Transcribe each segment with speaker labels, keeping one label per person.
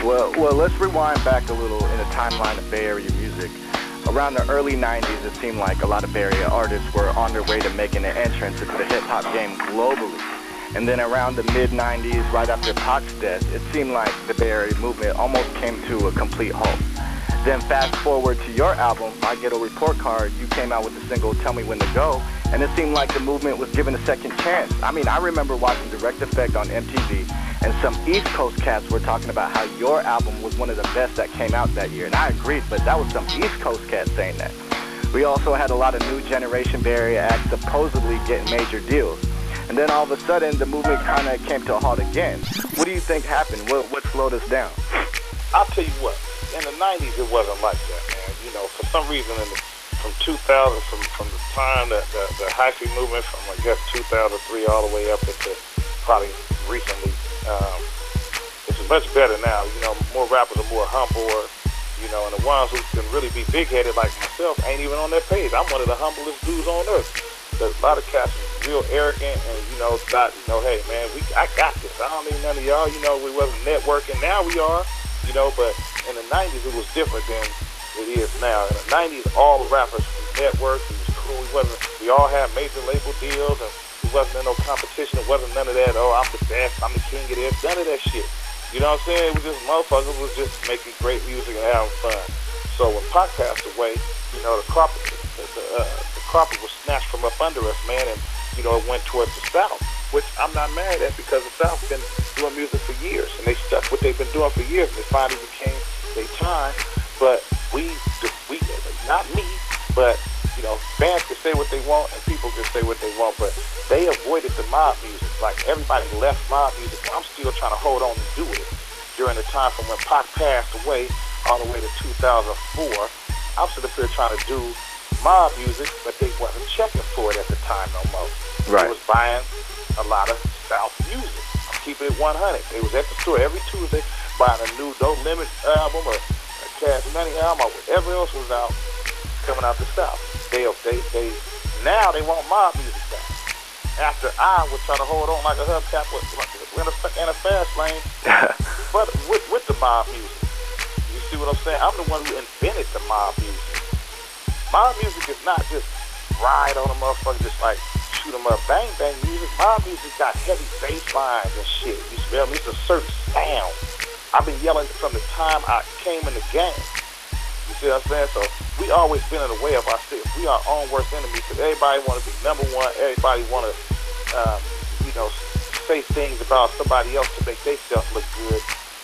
Speaker 1: Well, let's rewind back a little in the timeline of Bay Area music. Around the early 90s, it seemed like a lot of Bay Area artists were on their way to making an entrance into the hip-hop game globally. And then around the mid-90s, right after Pac's death, it seemed like the Bay Area movement almost came to a complete halt. Then fast forward to your album, My Ghetto Report Card, you came out with the single Tell Me When to Go, and it seemed like the movement was given a second chance. I mean, I remember watching Direct Effect on MTV, and some East Coast cats were talking about how your album was one of the best that came out that year, and I agreed, but that was some East Coast cats saying that. We also had a lot of new generation Bay Area acts supposedly getting major deals. And then all of a sudden, the movement kind of came to a halt again. What do you think happened? What slowed us down?
Speaker 2: I'll tell you what. In the 90s, it wasn't like that, man. You know, for some reason, from 2000, from the time that the hyphy movement, from I guess 2003 all the way up into probably recently, it's much better now. You know, more rappers are more humble, you know, and the ones who can really be big-headed like myself ain't even on their page. I'm one of the humblest dudes on earth. There's a lot of cats real arrogant and, you know, thought, you know, hey, man, I got this. I don't need none of y'all. You know, we wasn't networking. Now we are, you know, but in the 90s, it was different than it is now. In the 90s, all the rappers networked. It was cool. We all had major label deals, and we wasn't in no competition. It wasn't none of that, oh, I'm the best, I'm the king of this. None of that shit. You know what I'm saying? It was just motherfuckers was just making great music and having fun. So when Pac passed away, you know, the carpet was snatched from up under us, man, and, you know, it went towards the South, which I'm not mad at because the South been doing music for years, and they stuck what they've been doing for years, and it finally became their time. But we, not me, but, you know, fans can say what they want and people can say what they want, but they avoided the mob music. Like, everybody left mob music. I'm still trying to hold on and do it. During the time from when Pac passed away all the way to 2004, I'm still up here trying to do mob music, but they wasn't checking for it at the time no more.
Speaker 1: Right.
Speaker 2: They was buying a lot of South music. I'm keeping it 100. They was at the store every Tuesday buying a new Don't Limit album or a Cash Money album or whatever else was out coming out the South. Now they want mob music back. After I was trying to hold on like a hubcap in a fast lane, but with the mob music. You see what I'm saying? I'm the one who invented the mob music. Mob music is not just ride on a motherfucker, just like shoot 'em up, bang bang music. Mob music got heavy bass lines and shit. You smell me? It's a certain sound. I've been yelling from the time I came in the game. You see what I'm saying? So we always been in the way of ourselves. We are our own worst enemies because everybody want to be number one. Everybody want to, you know, say things about somebody else to make themselves look good.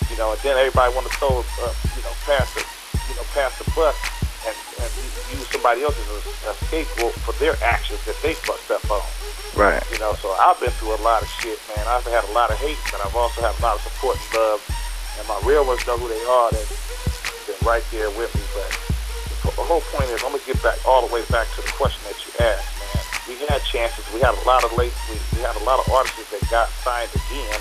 Speaker 2: You know, and then everybody want to throw, you know, pass the buck and use somebody else as a scapegoat for their actions that they fucked up on.
Speaker 1: Right.
Speaker 2: You know, so I've been through a lot of shit, man. I've had a lot of hate, but I've also had a lot of support and love. And my real ones know who they are. They've been right there with me. But the whole point is, I'm gonna get back all the way back to the question that you asked, man. We had chances. We had a lot of we had a lot of artists that got signed again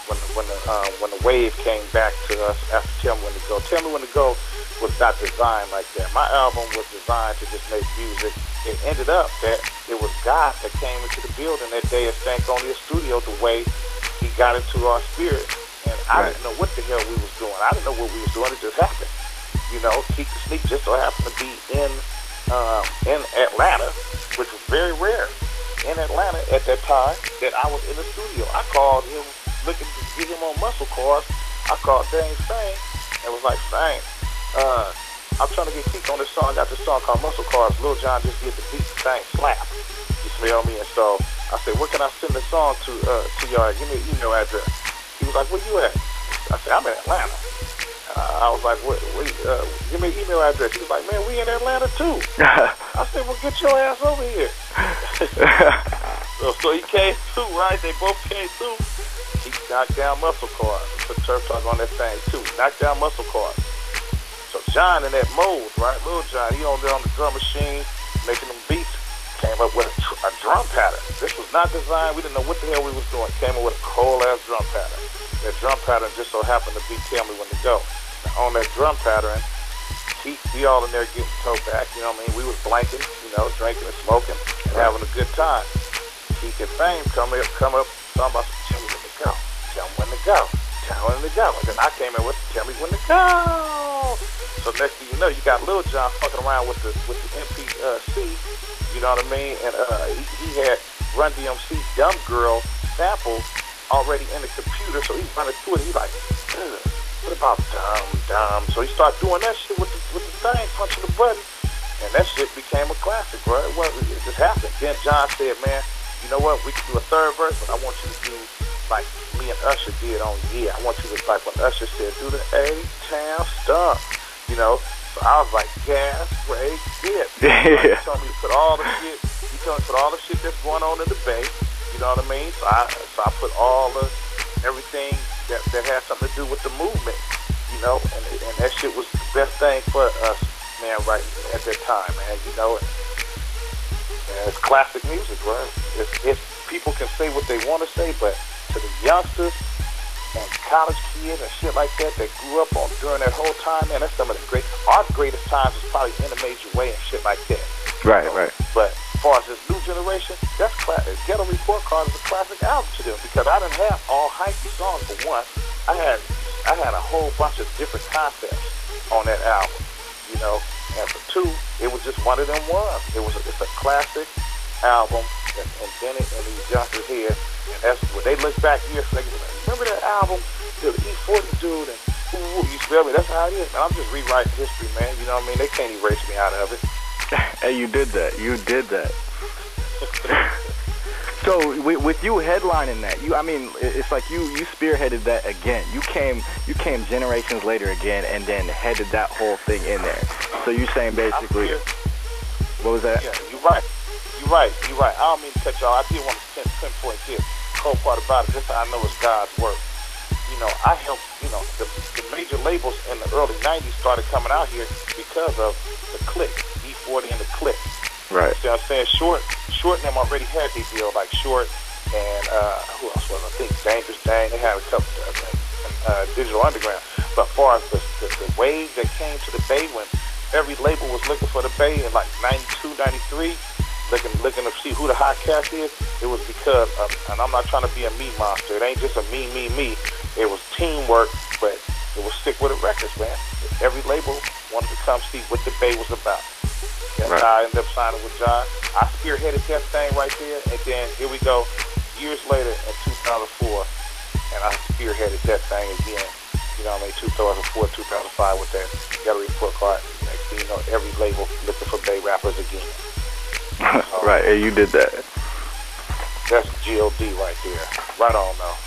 Speaker 2: when the wave came back to us after Tell Me When to Go. Tell Me When to Go was not designed like that. My album was designed to just make music. It ended up that it was God that came into the building that day at Stankonia Studio the way he got into our spirit. And I didn't know what the hell we was doing. I didn't know what we was doing. It just happened. You know, Keep the Sneak just so happened to be in Atlanta, which was very rare in Atlanta at that time that I was in the studio. I called him looking to get him on muscle cars. I called Dang Fang and was like, Fang, I'm trying to get Keith on this song. I got this song called Muscle Cars. Lil Jon just did the beat, Fang slap. You smell me? And so I said, where can I send the song to y'all? Give me an email address. He was like, where you at? I said, I'm in Atlanta. I was like, give me an email address. He was like, man, we in Atlanta too. I said, well, get your ass over here. so he came too, right? They both came too. He knocked down Muscle Cars. Put Turf Talk on that thing too. Knocked down Muscle Cars. So John in that mode, right? Lil Jon, he on there on the drum machine, making them beats. Came up with a drum pattern. This was not designed. We didn't know what the hell we was doing. Came up with a cold-ass drum pattern. That drum pattern just so happened to be Tell Me When to Go. Now, on that drum pattern, we all in there getting towed back. You know what I mean? We was blanking, you know, drinking and smoking and having a good time. Keith and Fame come up, talking about Tell Me When to Go. Tell Me When to Go. telling the go. And then I came in with Tell Me When to Go. So next thing you know, you got Lil Jon fucking around with the MPC, you know what I mean? And he had Run DMC Dumb Girl sample already in the computer, so he's running through it. He's like, what about dumb? So he started doing that shit with the thing, punching the button, and that shit became a classic, bro. It just happened. Then John said, man, you know what? We can do a third verse, but I want you to do like me and Usher did on Yeah. I want you to, like when Usher said, do the A-Town stomp, you know? So I was like, gas, brake, dip. He told me to put all the shit. He told me to put all the shit that's going on in the Bay. You know what I mean? So I put all the everything that had something to do with the movement. You know, and that shit was the best thing for us, man. Right at that time, man. You know, and it's classic music, bro. It's people can say what they want to say, but to the youngsters and college kids and shit like that grew up on during that whole time, man, that's some of the our greatest times was probably In a Major Way and shit like that.
Speaker 1: Right,
Speaker 2: you know?
Speaker 1: right.
Speaker 2: But as far as this new generation, that's classic. Ghetto Report Card is a classic album to them because I didn't have all hypey songs for one. I had a whole bunch of different concepts on that album, you know. And for two, it was just one of them ones. It's a classic album, and Bennett and these youngsters here, and that's when they look back years later. Remember that album, the E-40 dude, and you feel me? That's how it is, man. I'm just rewriting history, man. You know what I mean? They can't erase me out of it.
Speaker 1: Hey, you did that. You did that. So with you headlining that, it's like you spearheaded that again. You came generations later again, and then headed that whole thing in there. So you're saying basically, what was that?
Speaker 2: Yeah, you're right. I don't mean to cut y'all. I did want to pinpoint this. The whole part about it, this I know is God's work. You know, I helped. You know, the major labels in the early '90s started coming out here because of the Click, E-40 and the Click.
Speaker 1: Right.
Speaker 2: See what I'm saying? Short and them already had their deal, like Short and who else was I think Dangerous Dang. They had a couple Digital Underground. But as far as the wave that came to the Bay when every label was looking for the Bay in like '92, '93, looking to see who the hot cast is, it was because of, and I'm not trying to be a me monster. It ain't just a me. It was teamwork, but it was Stick With It Records, man. Every label wanted to come see what the Bay was about. That's
Speaker 1: right.
Speaker 2: how I ended up signing with John. I spearheaded that thing right there, and then here we go, years later in 2004, and I spearheaded that thing again. You know what I mean? 2004, 2005 with that Ghetto Report Card. Next thing you know, every label looking for Bay rappers again.
Speaker 1: Right, and you did that.
Speaker 2: That's G.O.D. right there. Right on, though.